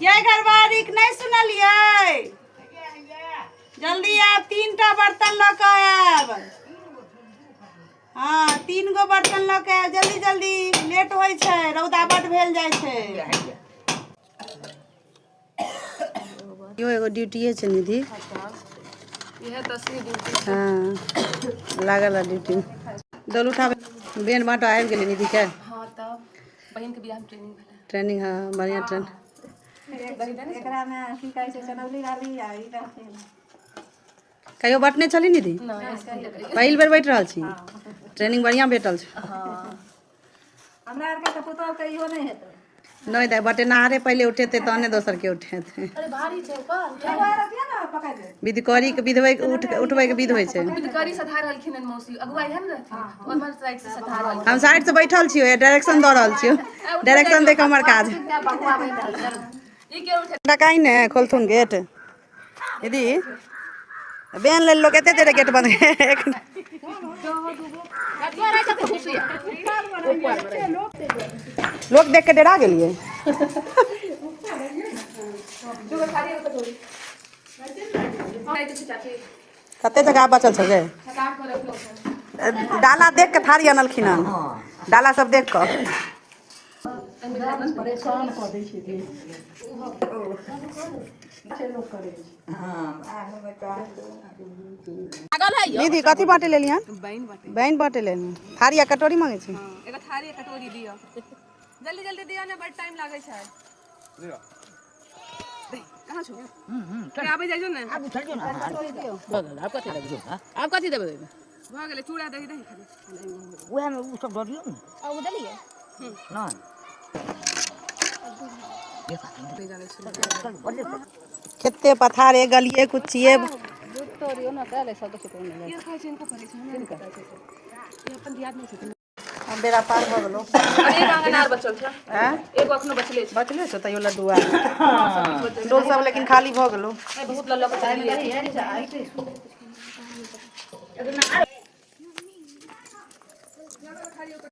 ये घरवारी नहीं सुनलिए, जल्दी आप 3टा बर्तन लग आयब। हाँ 3 गो बर्तन लग आयब, जल्दी जल्दी, लेट होय छै, रौदा बड भेल जाय छै। यो एगो ड्यूटीए छै निधि। यह तस्वीर ड्यूटी। हाँ लागल है ड्यूटी। दल उठाबे बेन बाटा आबि गेलै निधि के। हाँ तब बहन के बियाह में ट्रेनिंग भेलै। ट्रेनिंग हाँ बढ़िया ट्रेन। एकरा में की कहै छै चनौली रहली आ ई रहथिन। कहियो बटने छली निधि? पहिल बेर बैठ रहल छी। ट्रेनिंग बढ़िया भेटल छै। हाँ हमरा आर के पुतौह के इहो नहीं हेतै। नहीं दे बटेनहारे पहले उठेते तहने दोसर के उठेते। अरे भारी छै ऊपर। एगो आर दिया ना पकड़ दे। विधि करी के विधवे के उठबै के विध होय छै। करी सधा रहलखिन हन मौसी अगुवाई है न रहथिन ओमहर साइड से सधा रहल। हम साइड से बैठल छियो, डायरेक्शन द रहल छियो। डायरेक्शन देख हमर काज। बकुआ बन रहल ई के उठे डकाई ने खोलथुन गेट। दीदी बेन ले लोग एते देर गेट बंद एक लोग देख के डरा गेलिए। कते जगह बचल छै गे? डाला देख के थारी अनलखिन हन। डाला सब देख के परेशान क दै छै। लोग करे दीदी कथी बाटे लेली हन? बहन बाटे। बहन बाटे लेली। थारी आ कटोरी मांगे छै। एगो थारी कटोरी दियो। जल्दी जल्दी दियो ने, बड़ टाइम लागे छै। कहां छौ? के आबे जाइयो ने। आब उठल जो ना आप कथि देबे? आप कथि देबे? भ गेलै चूड़ा दही दही खाली। उहे में उ सब दऽ दियौ ने। आ उ देलिए? ना खेते पथारे गलिए कुचिए तोरियो ना काले सब कुछ करने ये कहै छै इनको पड़ै छै ने पता छै। ये अपन दियाद नहीं छै। हम बेरा पार भ गेलो। एक आंगनार बचल छै। हैं एगो अखनो बचले छै। बचले छै तैयो लड्डू आ डोल सब लेकिन खाली भ गेलो। बहुत लल्ला के चाहिए।